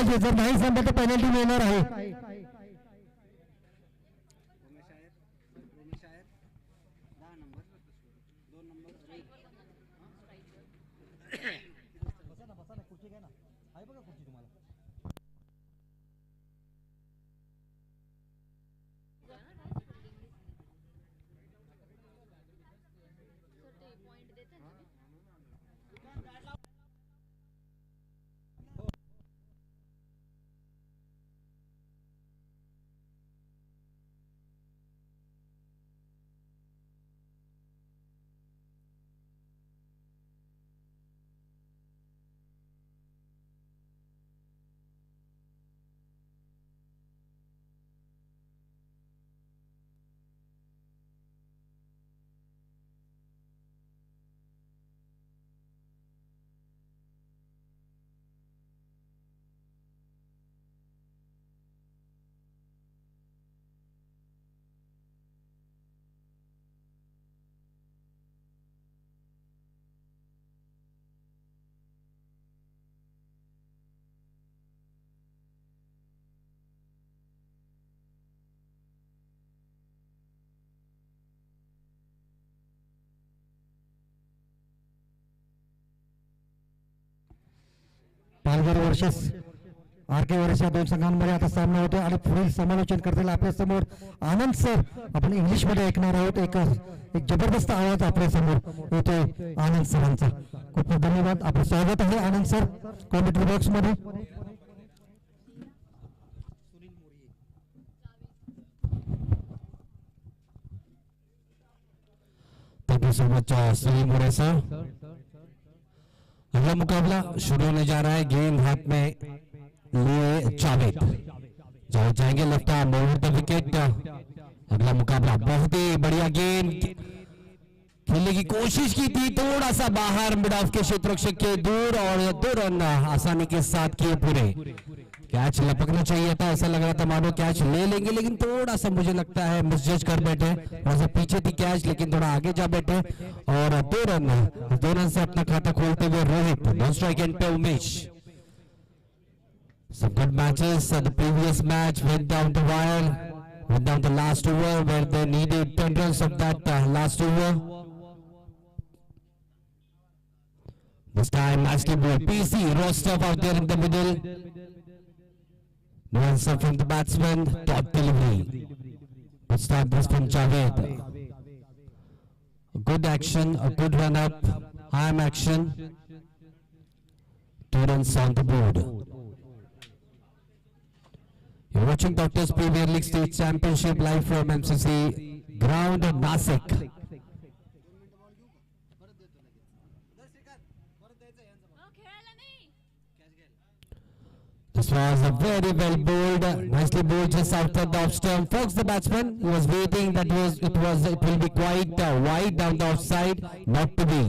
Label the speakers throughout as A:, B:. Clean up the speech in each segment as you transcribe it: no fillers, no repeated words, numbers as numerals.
A: जर नाही संपलं तर पेनल्टी मिळणार आहे. पालघर वर्सेस आरके वर्ष या दोन संघांमध्ये आता सामना होतो आणि पुढील समालोचन करताना आपल्या समोर आनंद सर आपण इंग्लिश मध्ये ऐकणार आहोत. एक जबरदस्त आवाज आपल्या समोर येतोय आनंद सरांचा. खूप खूप धन्यवाद. आपलं स्वागत आहे आनंद सर कॉमेंट्री बॉक्स मध्ये.
B: Thank you so much Sunil more sir. अगला मुकाबला शुरू होने जा रहा है. गेंद हाथ में लिए जावेद जाएंगे left arm over the wicket. अगला मुकाबला बहुत ही बढ़िया गेंद खेलने की कोशिश की थी, थोड़ा सा बाहर मिड ऑफ के क्षेत्र रक्षक के दूर और 2 रन आसानी के साथ किए पूरे. कैच लपकना चाहिए था, ऐसा लग रहा था मानो कैच ले लेंगे, लेकिन थोड़ा सा मुझे लगता है मिसजज कर बैठे. थोड़ा सा पीछे थी कैच लेकिन थोड़ा आगे जा बैठे और 2 रन से अपना खाता खोलते हुए रोहित. नो स्ट्राइक एंड पे Umesh. Some good matches. The previous match went down the wire, went down the last over where they needed 10 runs of that last over. This time nicely bowled. PC Rostov out there in the middle. No answer from the batsman. Top delivery. Good start this from Javed. Good action, a good run up. Arm action. 2 runs on the board. You're watching Doctors Premier League State Championship live from MCC ground Nasik. This was a very well bowled, nicely bowled just outside the off stump. Fox the batsman, he was waiting that it will be quite wide down the offside, not to be.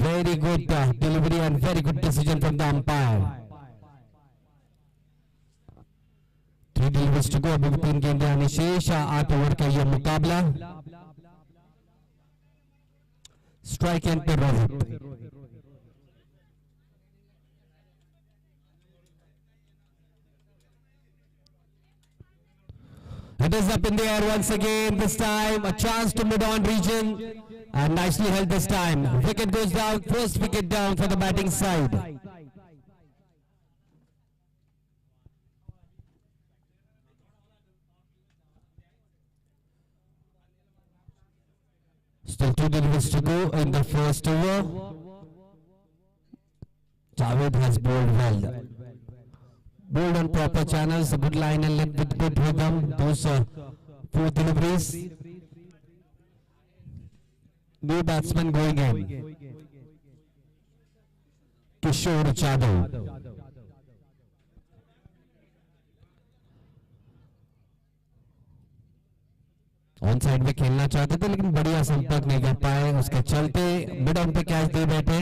B: Very good delivery and very good decision from the umpire. 3 deliveries to go. अभी 3 गेंदें आनी शेष. 8 over का यह मुकाबला. Strike and पे Rohit. It is up in the air once again. This time a chance to mid-on region and nicely held this time. Wicket goes down. First wicket down for the batting side. Still 2 deliveries to go in the first over. Javed has bowled well. Bowled on proper channels, a good line and length with good rhythm. Those 4 deliveries. New batsman going in. Kishore Chadha. On side में खेलना चाहते थे लेकिन बढ़िया संपर्क नहीं कर पाए. उसके चलते मिड ऑन पे कैच दे बैठे.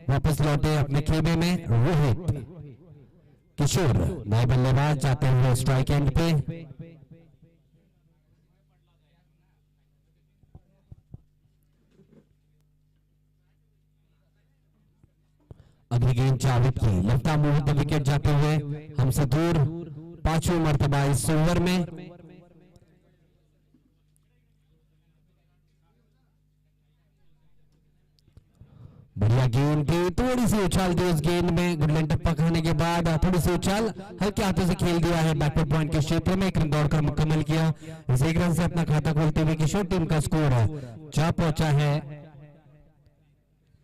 B: वापस लौटे अपने खेमे में रोहित. किशोर नए बल्लेबाज जाते हुए स्ट्राइक एंड पे. अगली गेंद जावेद की, left arm over the wicket जाते हुए हमसे दूर, 5वीं मर्तबा इस ओवर में। बढ़िया गेंद थी, थोड़ी सी उछाल थी उस गेंद में, गुडलैंड टप्पा खाने के बाद थोड़ी सी उछाल हल्के हाथों से खेल दिया है बैकवर्ड पॉइंट के क्षेत्र में, एक रन दौड़कर मुकम्मल किया। इस एक रन से अपना खाता खोलते हुए किशोर टीम का स्कोर जा पहुंचा है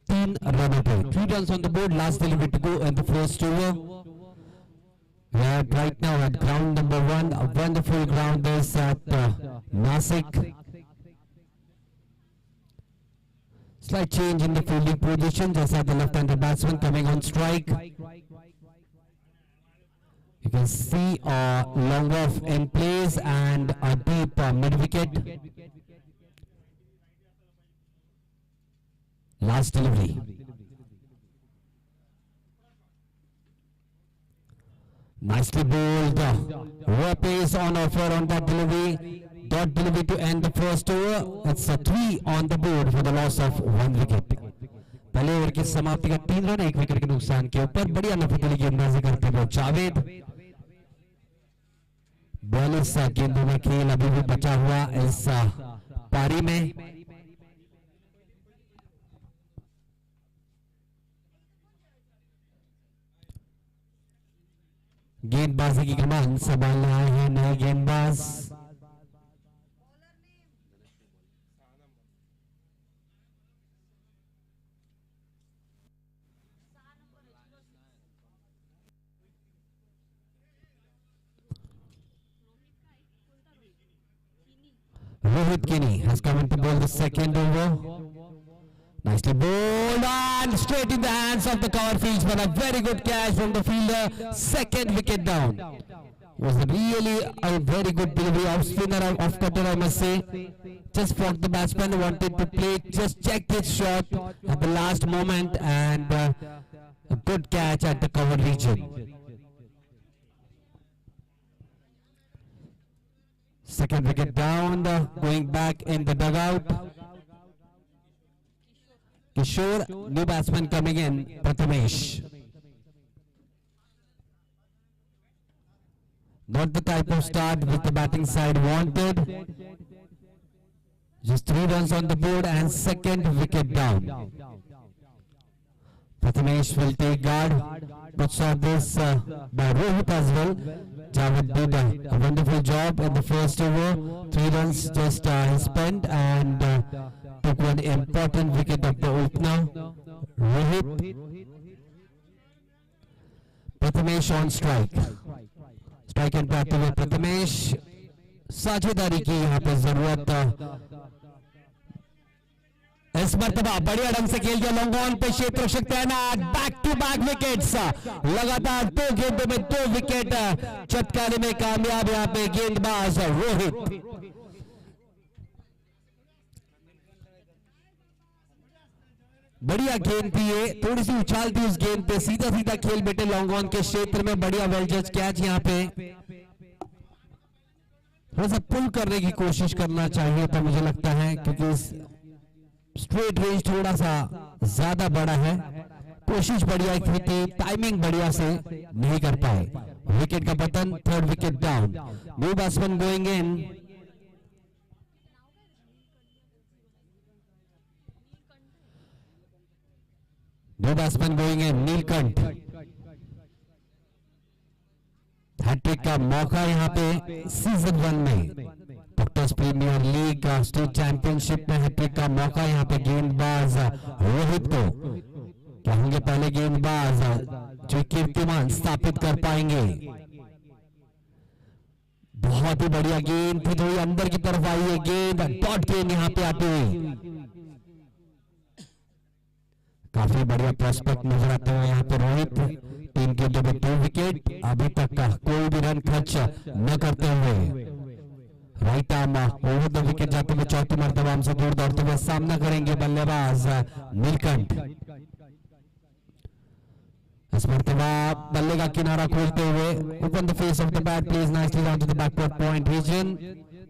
B: 3 रनों पे। 3 runs on the board, last delivery to go in the first over. We are right now at ground number 1. A wonderful ground is at Nasik. Slight change in the fielding position, just at the left-handed batsman coming on strike. You can see a long off in place and a deep mid-wicket. Last delivery. Nicely bowled. Raw pace on offer on that delivery. Dot delivery to end the first over. It's a 3 on the board for the loss of 1 wicket. पहले over की समाप्ति का 3 run 1 wicket के नुकसान के ऊपर बढ़िया नफीली गेंदबाजी करते हुए जावेद। 42 गेंदों में खेल अभी भी बचा हुआ इस पारी में। गेंदबाजी की कमान संभालने आए हैं नए गेंदबाज। Rohit Kini has come in to bowl the second over. Nicely bowled and straight in the hands of the cover fieldsman. A very good catch from the fielder. Second wicket down. Was really a very good delivery of spinner, off cutter, I must say. Just fogged the batsman, wanted to play, just checked his shot at the last moment, and a good catch at the cover region. Second wicket down, going back in the dugout. Kishore, new batsman coming in, Prathamesh. Not the type of start which the batting side wanted. Just 3 runs on the board and second wicket down. Prathamesh will take guard. Good saw this by Rohit as well. Javed did a wonderful job in the first over. 3 runs just he spent and took one important wicket of the opener. Rohit. Prathamesh on strike. Strike and प्राप्त हुए प्रथमेश। साझेदारी की यहाँ पे जरूरत। इस मर्तबा बढ़िया ढंग से खेल दिया लॉन्ग ऑन पे क्षेत्र रक्षक तैनात। बैक टू बैक विकेट्स, लगातार 2 गेंदों में 2 विकेट चटकाने में कामयाब यहाँ पे गेंदबाज रोहित। बढ़िया गेंद थी ये, थोड़ी सी उछाल थी उस गेंद पे, सीधा सीधा खेल बेटे लॉन्ग ऑन के क्षेत्र में। बढ़िया वेल जज कैच यहाँ पे। थोड़ा सा पुल करने की कोशिश करना चाहिए था मुझे लगता है, क्योंकि स्ट्रेट रेंज थोड़ा सा ज्यादा बड़ा है। कोशिश बढ़िया की थी, टाइमिंग बढ़िया से नहीं कर पाए। विकेट का पतन, third wicket down. New batsman going in. New batsman going in, Neelkanth. Hat trick का मौका यहाँ पे सीजन 1 में doctors premier league state championship में हैट्रिक का मौका यहाँ पे गेंदबाज रोहित को। क्या होंगे पहले गेंदबाज जो कीर्तिमान स्थापित कर पाएंगे? बहुत ही बढ़िया गेंद थी, थोड़ी अंदर की तरफ आई है गेंद, डॉट गेंद यहाँ पे आती हुई। काफी बढ़िया प्रोस्पेक्ट नजर आता है यहाँ पे रोहित। टीम के 2 विकेट, अभी तक का कोई भी रन खर्च न करते हुए। Right arm over the wicket जाते हुए चौथी मर्तबा हमसे दूर दौड़ते हुए सामना करेंगे बल्लेबाज नीलकंठ। इस मर्तबा बल्ले का किनारा खोलते हुए open the face of the bat, place nicely down to the backward point region.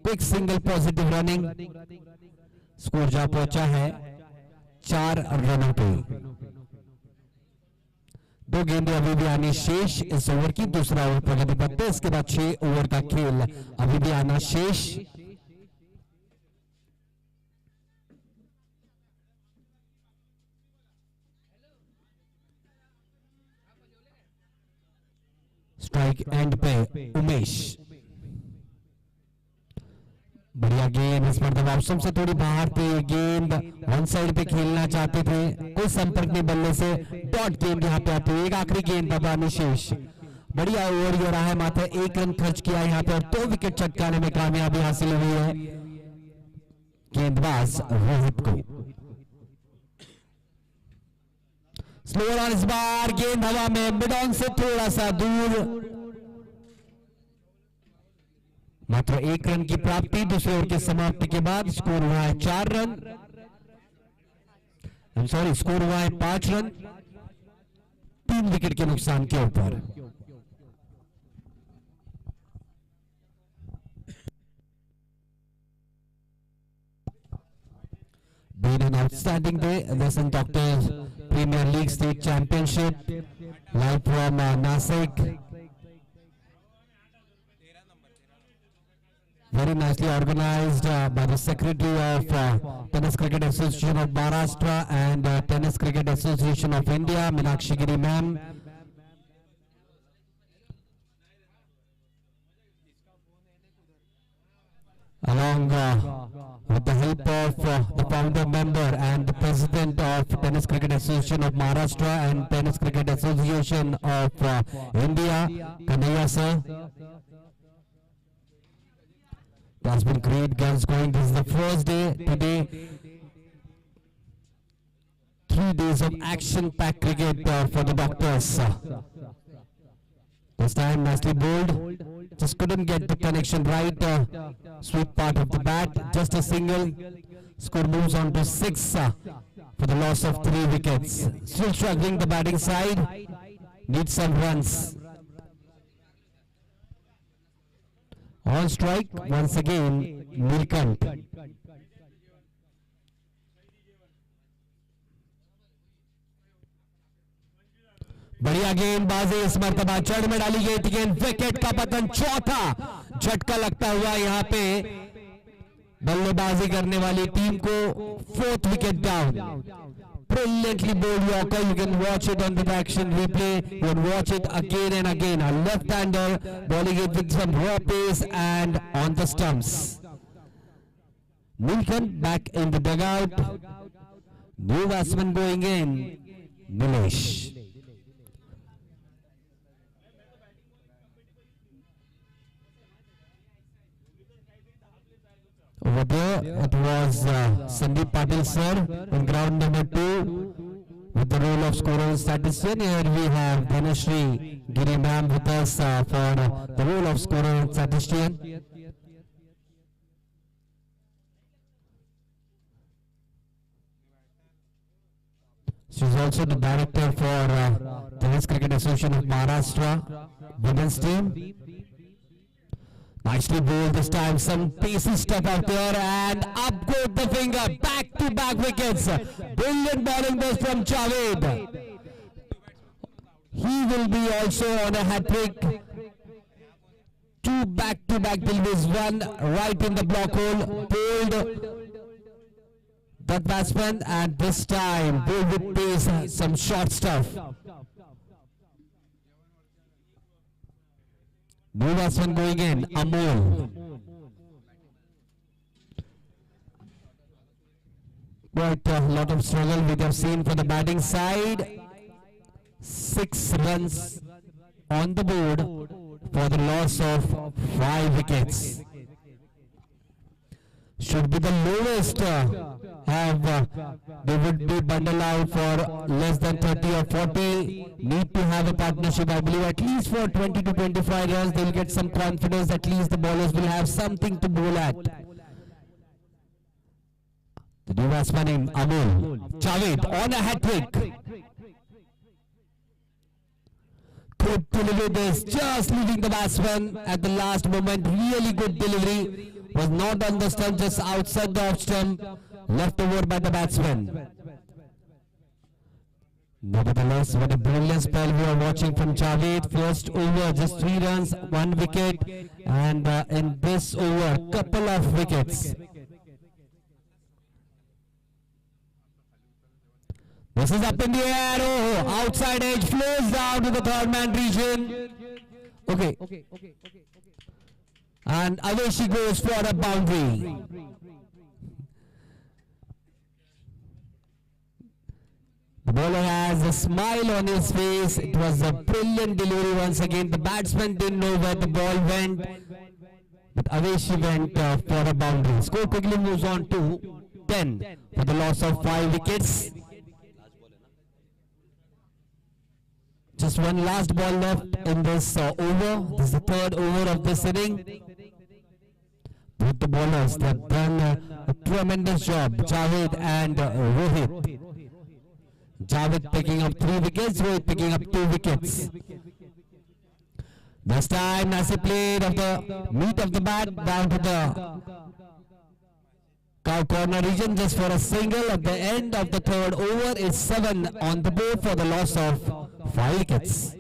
B: Quick single positive running. Score जा पहुंचा है 4 रनों पे। दो गेंदें अभी भी आनी शेष इस ओवर की। दूसरा ओवर प्रगति पत्ते, इसके बाद 6 ओवर का खेल अभी भी आना शेष। स्ट्राइक एंड पे उमेश, बढ़िया गेंद। इस मरतबा ऑप्शन से थोड़ी बाहर थी गेंद, वन साइड पे खेलना चाहते थे, कोई संपर्क नहीं बल्ले से, डॉट गेंद यहाँ पे आती है। एक आखिरी गेंद बाबा निशेष, बढ़िया ओवर ये रहा है, मात्र 1 रन खर्च किया यहाँ पे और 2 विकेट चटकाने में कामयाबी हासिल हुई है गेंदबाज रोहित को। स्लो रन इस बार, गेंद हवा में, मिड ऑन से थोड़ा सा दूर, मात्र 1 रन की प्राप्ति। दूसरे ओवर की समाप्ति के बाद स्कोर हुआ है 4 रन, सॉरी स्कोर हुआ है 5 रन, 3 विकेट के नुकसान के ऊपर। Been an outstanding day. Listen, Doctors Premier League State Championship live from Nasik. Very nicely organized by the Secretary of Tennis Cricket Association of Maharashtra and Tennis Cricket Association of India, Meenakshi Giri ma'am. Along with the help of the founder member and the president of Tennis Cricket Association of Maharashtra and Tennis Cricket Association of India, Kanhaiya sir. It has been great guns going. This is the first day today. 3 days of action-packed cricket for the Doctors. This time nicely bowled. Just couldn't get the connection right. Sweet part of the bat. Just a single. Score moves on to 6 for the loss of 3 wickets. Still struggling the batting side. Needs some runs. On strike once again Nilkant. बढ़िया गेंदबाजी इस मरतबा जड़ में डाली गई थी गेंद, विकेट का पतन, चौथा झटका लगता हुआ यहाँ पे बल्लेबाजी करने वाली टीम को। 4th wicket down. Brilliantly bowled Yorker. You can watch it on the action replay. You can watch it again and again. A left-hander bowling it with some raw pace and on the stumps. Nilkant back in the dugout. New batsman going in, Nilesh. Over there, it was Sandeep Patil sir in ground number 2 with the role of scorer and statistician. Here we have Dhanashri Giri ma'am with us for the role of scorer and statistician. She is also the director for Tennis Cricket Association of Maharashtra women's team. Nicely bowled this time, some pacey stuff out there, and up goes the finger, back-to-back wickets. Brilliant bowling burst from Javed. He will be also on a hat-trick. 2 back-to-back deliveries, one right in the block hole, bowled that batsman, and this time bowled with pace, some short stuff. New batsman going in, Amol. Quite a lot of struggle we have seen for the batting side. 6 runs on the board for the loss of 5 wickets. Should be the lowest they would be bundled out for less than 30 or 40. Need to have a partnership, I believe, at least for 20 to 25 runs. They'll get some confidence. At least the bowlers will have something to bowl at. The new batsman in Amol. Javed on a hat-trick. Could deliver this, just leaving the batsman at the last moment. Really good delivery. Was not on the stump, just outside the off stump. Left over by the batsman. Nevertheless, what a brilliant spell we are watching from Javed. First over, just 3 runs, 1 wicket, and in this over, couple of wickets. This is up in the air. Oh, outside edge flows down to the third man region. Okay. And away she goes for a boundary. The bowler has a smile on his face. It was a brilliant delivery once again. The batsman didn't know where the ball went, but away she went for a boundary. Score quickly moves on to 10 for the loss of 5 wickets. Just one last ball left in this over. This is the third over of this inning. Both the bowlers have done a tremendous job. Javed and Rohit. Javed picking up 3 wickets, Rohit picking up 2 wickets. This time Nasi played of the meat of the bat down to the cow corner region just for a single. At the end of the third over is 7 on the board for the loss of 5 wickets.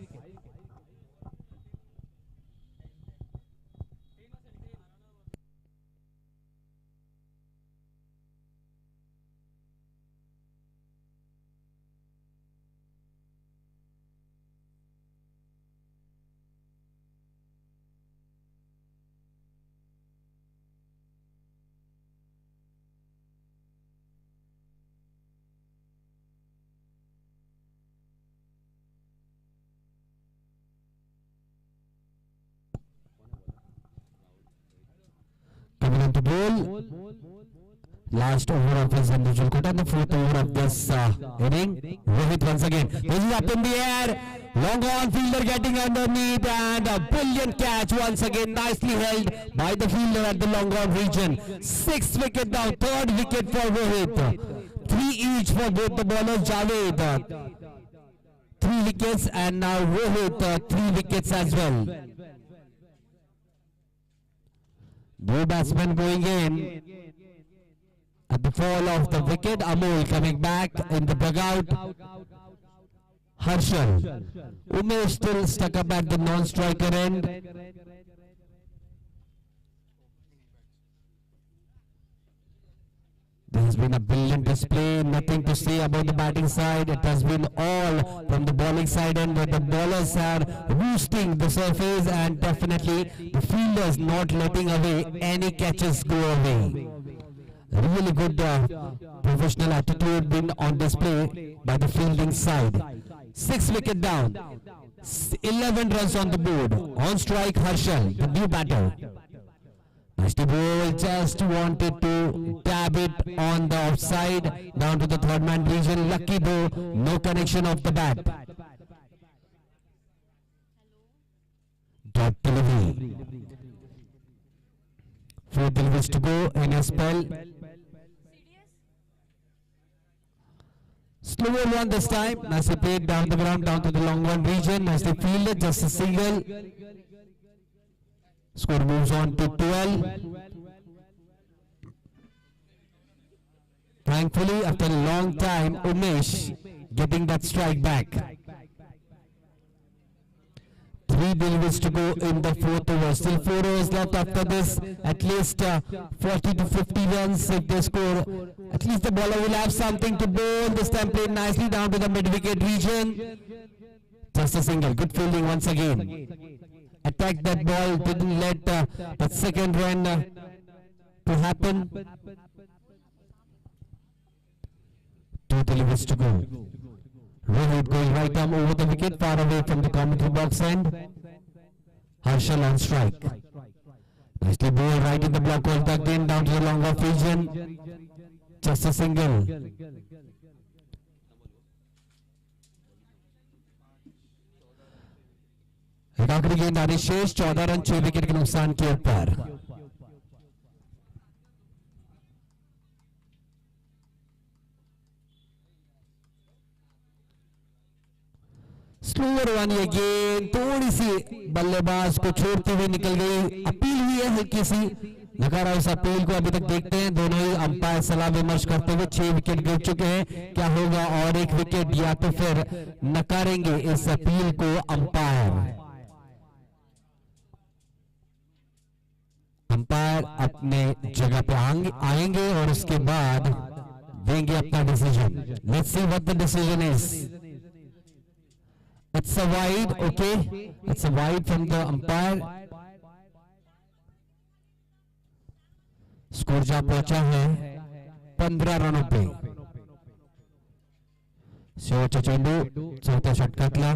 B: Coming on to bowl, last over of his individual quota and the 4th over of this inning. Rohit once again. This is up in the air. Long on, fielder getting underneath, and a brilliant catch once again, nicely held by the fielder at the long on region. 6th wicket now, 3rd wicket for Rohit. 3 each for both the bowlers. Javed 3 wickets, and now Rohit 3 wickets as well. New batsman going in at the fall of the wicket. Amol coming back in the dugout. Harshal. Umesh still stuck up at the non-striker end. There has been a brilliant display, nothing to say about the batting side. It has been all from the bowling side, and where the bowlers are roosting the surface, and definitely the fielders not letting away any catches go away. Really good professional attitude been on display by the fielding side. 6 wicket down, 11 runs on the board. On strike Harshal, the new batter. Nasty ball, just wanted to dab it on the offside, down to the third man region. Lucky though, no connection of the bat. Dot delivery. 4 deliveries to go in a spell. Slower one this time. Nicely played down the ground, down to the long one region. Nicely fielded, just a single. Score moves on to 12. Thankfully, after a long time, Umesh getting that strike back. 3 deliveries to go in the 4th over. Still 4 overs left after this. At least 40 to 50 runs if they score. At least the bowler will have something to bowl. This time played nicely down to the mid-wicket region. Just a single. Good fielding once again. Attacked that ball, didn't let that second run to happen. 2 deliveries to go. Rohit going right arm over the wicket, far away from the commentary box end. Harshal on strike. Nicely bowled right in the block hole, tucked in down to the long off region. Just a single. एक आखिरी गेंद आनी शेष, 14 run 6 wicket के नुकसान के ऊपर. Slower one ये गेंद थोड़ी सी बल्लेबाज को छोड़ती हुई निकल गई. अपील हुई है हल्की सी, नकारा इस अपील को अभी तक देखते हैं। दोनों ही अंपायर सलाह विमर्श करते हुए 6 विकेट गिर चुके हैं। क्या होगा और एक विकेट या तो फिर नकारेंगे इस अपील को अंपायर। अंपायर अपने जगह पे आएंगे और उसके बाद देंगे अपना decision. Let's see what the decision is. It's a wide, okay, it's a wide from the umpire. Score जा पहुंचा है 15 रनों पे। शेवटचा चेंडू चौथ्या षटकातला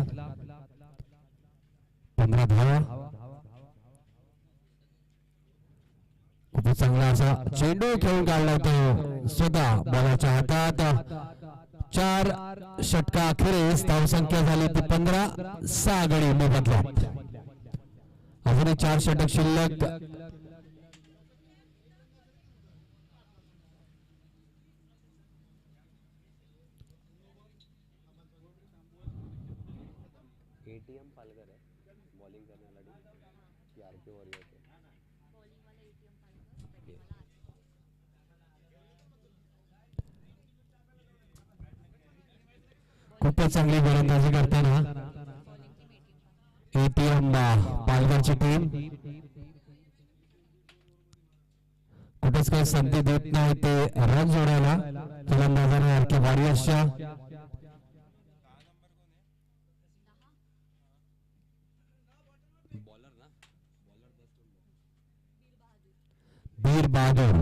B: 15 धावा। खूपच चांगला असा चेंडू खेळून काढला तो स्वतः बॉलाच्या हातात। 4 षटका अखेरीस धावसंख्या झाली ती 15, 6 गडी मोबदल्यात। अजूनही 4 षटक शिल्लक।
C: एटीएम पालघर है बॉलिंग करने वाला आरके वॉरियर के
B: खूपच चांगली गोलंदाजी करताना एटीएम पालघरची टीम कुठेच काही संधी देत नाही ते रन जोडायला फलंदाजांना आरके वॉरियर्सच्या। बीर बहादुर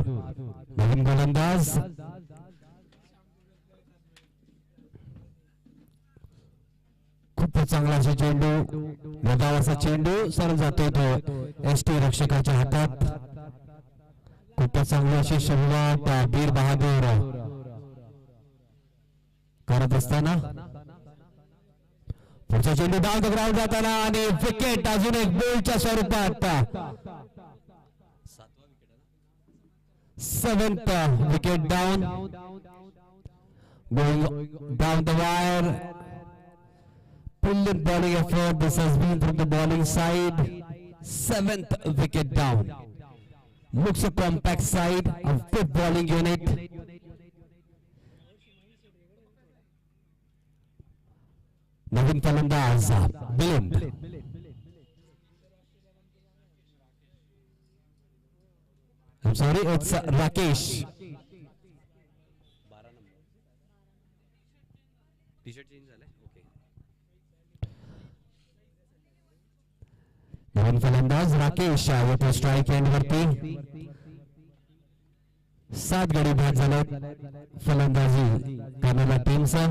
B: नवीन गोलंदाज। खूपच चांगला असा चेंडू, वेगावाचा चेंडू सरळ जातोय तो एसटी रक्षकाच्या हातात। खूपच चांगली अशी सुरुवात बीर बहादूर करत असताना पुढचा चेंडू डाऊन द ग्राउंड जाताना आणि विकेट अजून एक बोलच्या स्वरूपात। 7th wicket down, going down the wire. Brilliant bowling effort this has been from the bowling side. 7th wicket down. Looks a compact side, a good bowling unit. नवीन फलंदाज बिलिंद। I'm sorry, it's Rakesh.
C: 12 number T shirt change झाले okay.
B: नवीन फलंदाज राकेश येतो strike and वरती। 7 गडी बाद झालेत फलंदाजी करणाऱ्या टीमचा।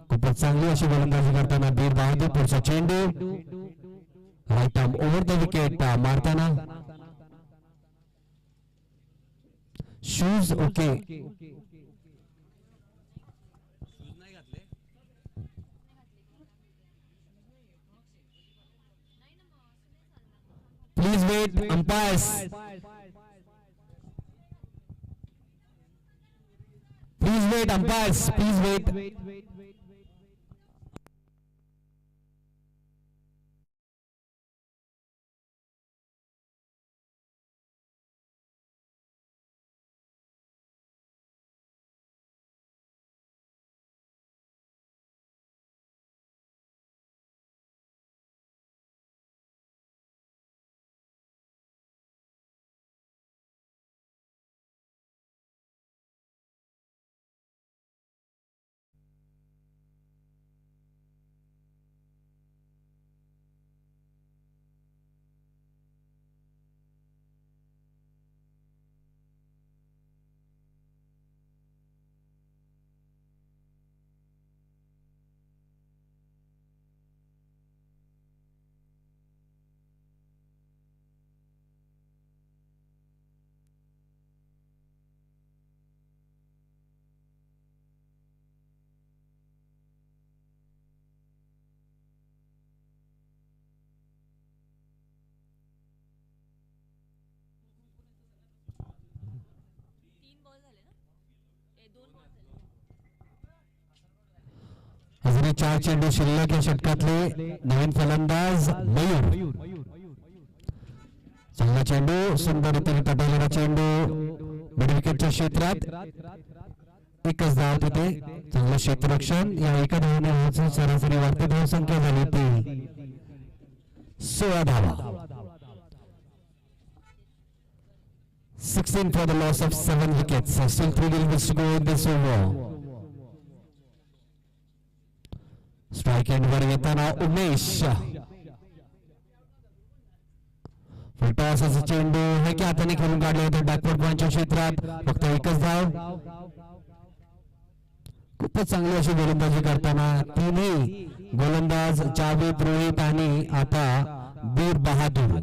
B: खूपच चांगली अशी गोलंदाजी करताना बीर बहादूर। पुढचा चेंडू right arm over the wicket मारताना shoes okay. Please wait umpires, please wait umpires, please wait. अजूनही 4 चेंडू शिल्लक या षटकातले। नवीन फलंदाज मयूर चांगला चेंडू सुंदर रीतीने तटवलेला चेंडू मिड विकेटच्या क्षेत्रात एकच धाव तिथे चांगलं क्षेत्ररक्षण या एका धावाने सरासरी वाढते धावसंख्या झाली ती 16 धावा 16 for the loss of 7 wickets. Still 3 innings to go in this over. Strike end वर येताना उमेश फुल टॉस असा चेंडू हे की हाताने खेळून काढले होते बॅकवर्ड पॉइंटच्या क्षेत्रात फक्त एकच धाव खूपच चांगली अशी गोलंदाजी करताना तिन्ही गोलंदाज जावेद रोहित आणि आता बीर बहादूर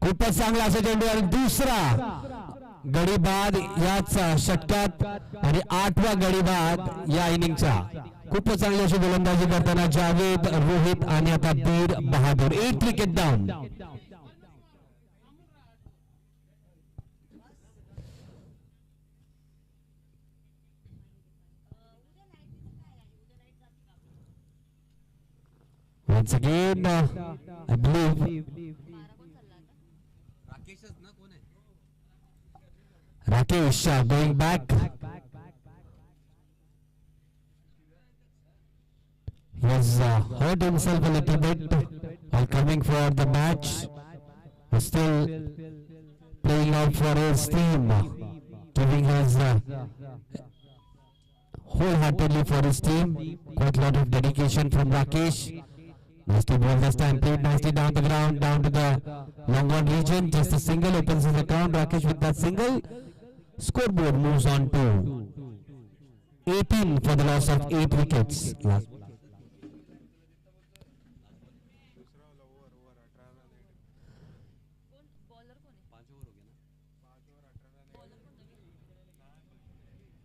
B: खूपच चांगला असा चेंडू आणि दुसरा गडी बाद याच षटकात आणि 8वा गडी बाद या इनिंगचा खूपच चांगली अशी गोलंदाजी करताना जावेद रोहित आणि आता बीर बहादूर 8 wicket down once again I believe Rakesh going back. He has hurt himself a little bit while coming for the match. He's still playing out for his team, giving his wholeheartedly for his team. Quite a lot of dedication from Rakesh. Nicely ball this time, played nicely down the ground, down to the long on region. Just a single opens his account. Rakesh with that single. Scoreboard moves on to 18 for the loss of 8 wickets.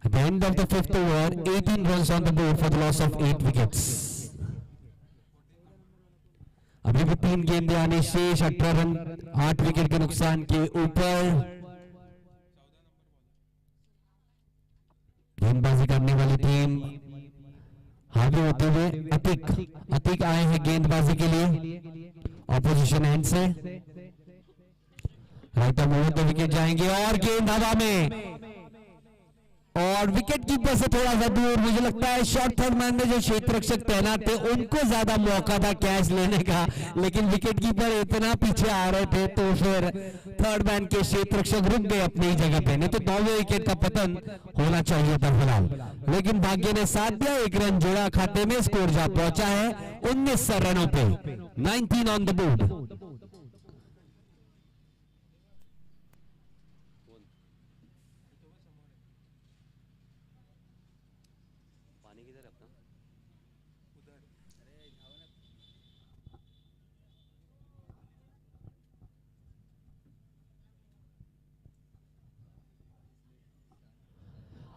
B: At the end of the 5th over, 18 runs on the board for the loss of 8 wickets. अभी भी 3 गेंदें आने शेष 18 run 8 wicket के नुकसान के ऊपर गेंदबाजी करने वाली टीम हावी होते हुए अतिक आए हैं गेंदबाजी के लिए ऑपोजिशन एंड से राइट ओवर द विकेट जाएंगे और गेंद हवा में और विकेट कीपर से थोड़ा सा दूर मुझे लगता है शॉर्ट थर्ड मैन में जो क्षेत्र रक्षक तैनात थे उनको ज्यादा मौका था कैच लेने का लेकिन विकेट कीपर इतना पीछे आ रहे थे तो फिर थर्ड मैन के क्षेत्र रक्षक रुक गए अपनी ही जगह पे नहीं तो 9वें विकेट का पतन होना चाहिए था फिलहाल लेकिन भाग्य ने साथ दिया 1 रन जोड़ा खाते में स्कोर जा पहुंचा है 19 रनों पे 19 on the board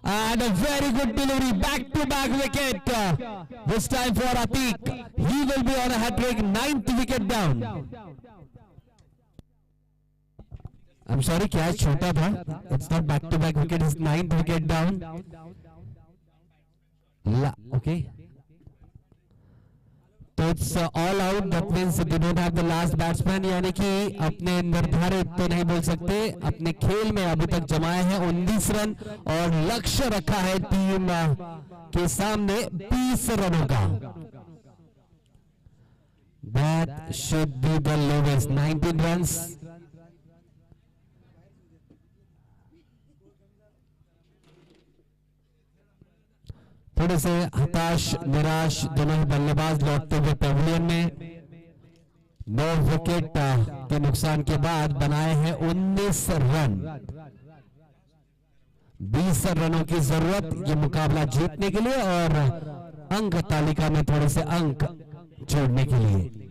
B: And a very good delivery, back-to-back wicket. This time for Atiq. He will be on a hat-trick, 9th wicket down. I'm sorry, catch छोटा था. It's not back-to-back wicket, it's 9th wicket down. Okay. तो it's all out that means they don't have the last batsman यानी कि अपने निर्धारित तो नहीं बोल सकते अपने खेल में अभी तक जमाए हैं 19 रन और लक्ष्य रखा है टीम के सामने 20 रनों का that should be the lowest 19 runs थोड़े से हताश निराश दोनों ही बल्लेबाज लौटते हुए पेविलियन में 9 विकेट के नुकसान के बाद बनाए हैं 19 रन 20 रनों की जरूरत ये मुकाबला जीतने के लिए और अंक तालिका में थोड़े से अंक जोड़ने के लिए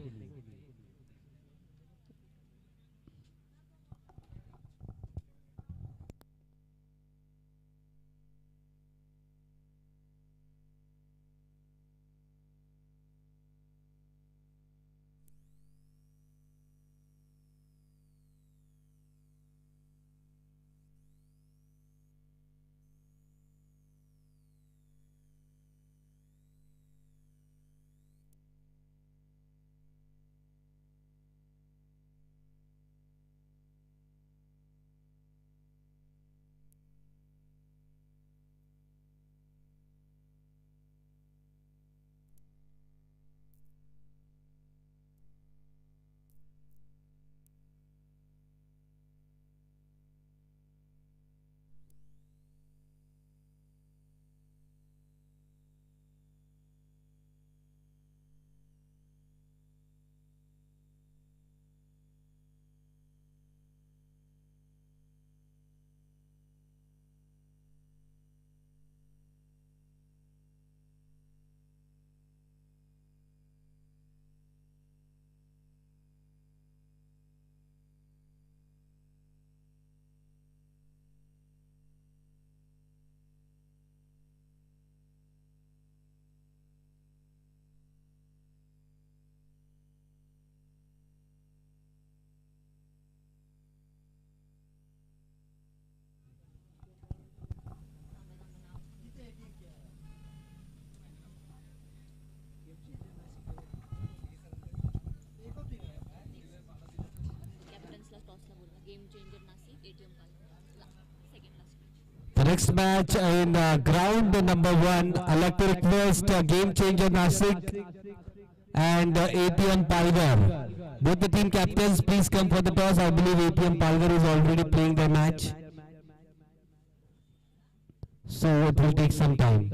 B: The next match in ground number 1, I'd like to request Game Changer Nasik and APM Palgar. Both the team captains, please come for the toss. I believe APM Palgar is already playing their match, so it will take some time.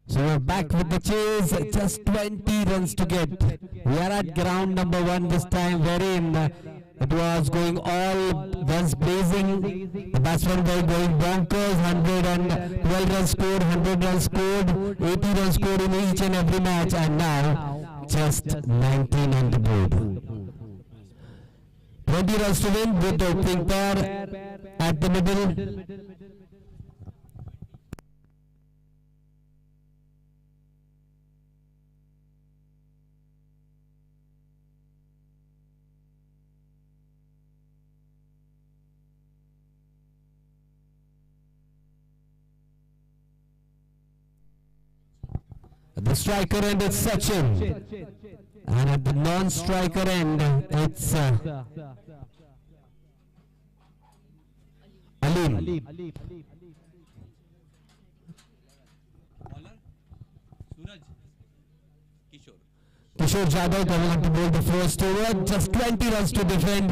B: So we're back with the chase, just 20 runs to get. We are at ground number 1 this time, wherein it was going all guns blazing. The batsmen were going bonkers, 112 runs scored, 100 runs scored, 80 runs scored in each and every match, and now just 19 on the board. 20 runs to win with the opening pair at the middle. The striker end is Sachin, and at the non-striker end it's Alim. Kishore Jadhav coming up to bowl the first over, just 20 runs to defend.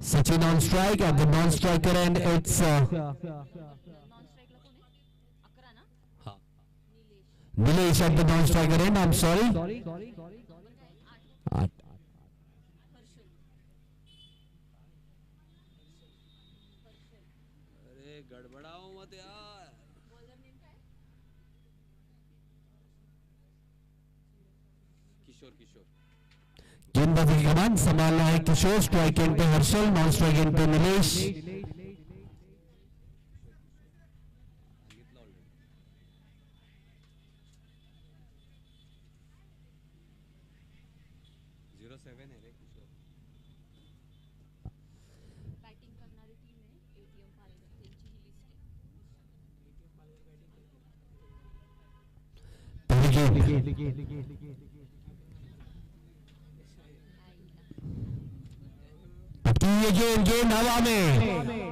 B: Sachin on strike, at the non-striker end it's Nilesh at the non-striker end, I'm sorry.
C: अरे गड़बड़ाओ मत यार। किशोर
B: गेंदबाजी की कमान संभालना है किशोर, strike and पे Harshal, non strike and पे निलेश। ये गेंद हवा में,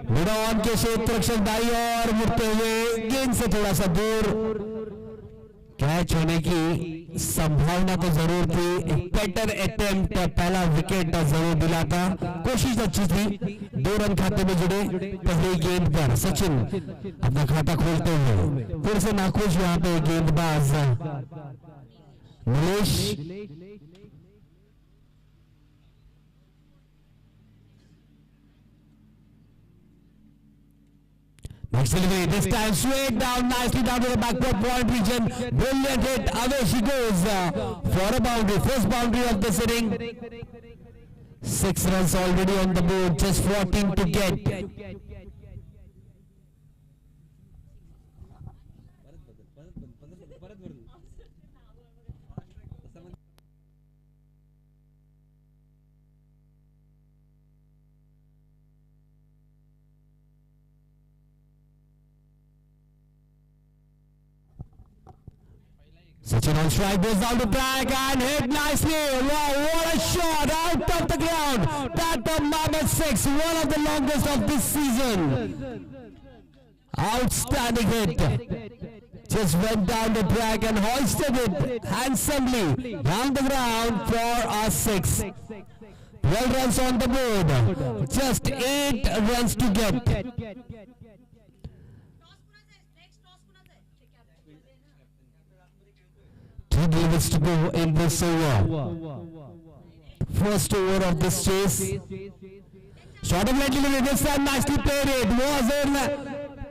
B: मिड ऑन के क्षेत्र रक्षक दाई और मुड़ते हुए गेंद से थोड़ा सा दूर, कैच होने की संभावना तो जरूर थी। एक बेटर अटेम्प्ट, पहला विकेट जरूर दिला था, कोशिश अच्छी थी। 2 रन खाते में जुड़े पहली गेंद पर। सचिन अपना खाता खोलते हुए फिर से नाखुश यहाँ पे गेंदबाज Nilesh. Next delivery, this time straight down, nicely down to the backward point region. Brilliant hit, away she goes for a boundary, first boundary of this inning. 6 runs already on the board, just 14 to get. Sachin on strike, goes down the track and hit nicely. Wow, what a shot out of the ground. That the Mammoth 6, one of the longest of this season. Outstanding hit. Just went down the track and hoisted it handsomely down the ground for a 6. 12 runs on the board. Just 8 runs to get. 2 deliveries to go in this over. First over of this chase. Shot of late delivery, this time nicely played it. Was in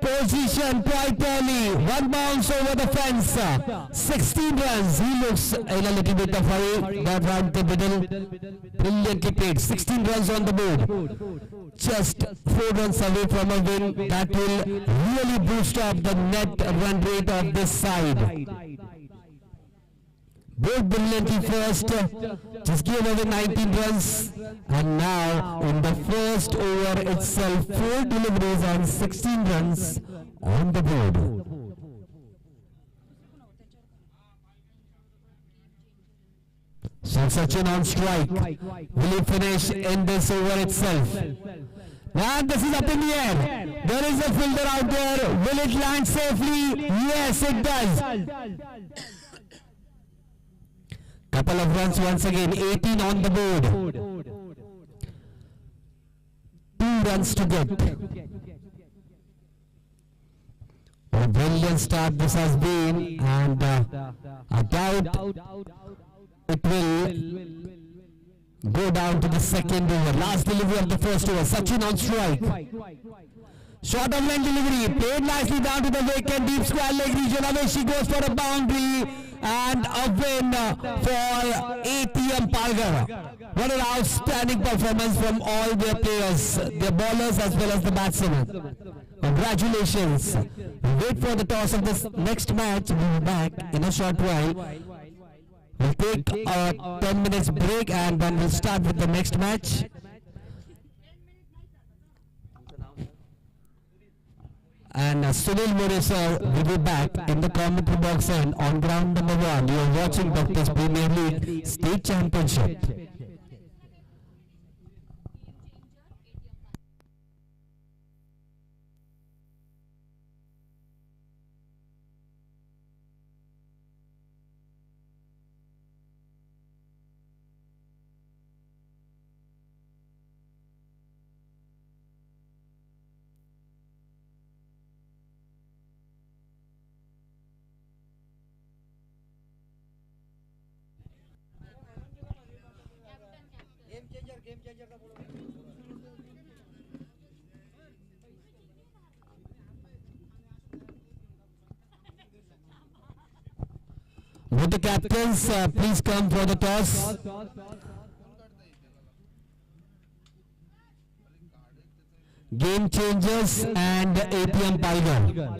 B: position quite early. 1 bounce over the fence. 16 runs. He looks in a little bit of hurry. That round the middle. Brilliantly played. 16 runs on the board. Just 4 runs away from a win. That will really boost up the net run rate of this side. Both brilliantly first, just gave away 19 runs, and now in the first over itself, 4 deliveries and 16 runs on the board. So Sachin on strike. Will he finish in this over itself? And this is up in the air. There is a fielder out there. Will it land safely? Yes, it does. Couple of runs once again. 18 on the board. 2 runs to get. A brilliant start this has been, and I doubt it will go down to the second over. Last delivery of the first over. Sachin on strike. Short of line delivery. Played nicely down to the vacant deep square leg region. Away she goes for a boundary and a win for ATM Palghar. What an outstanding performance from all their players, their bowlers as well as the batsmen. Congratulations. Wait for the toss of this next match. We'll be back in a short while. We'll take a 10 minutes break and then we'll start with the next match. And Sunil More sir will be back in the commentary box and on ground number 1. You are watching Doctors Premier League State Championship. Would the captains please come for the toss? Game Changers and ATM Palghar.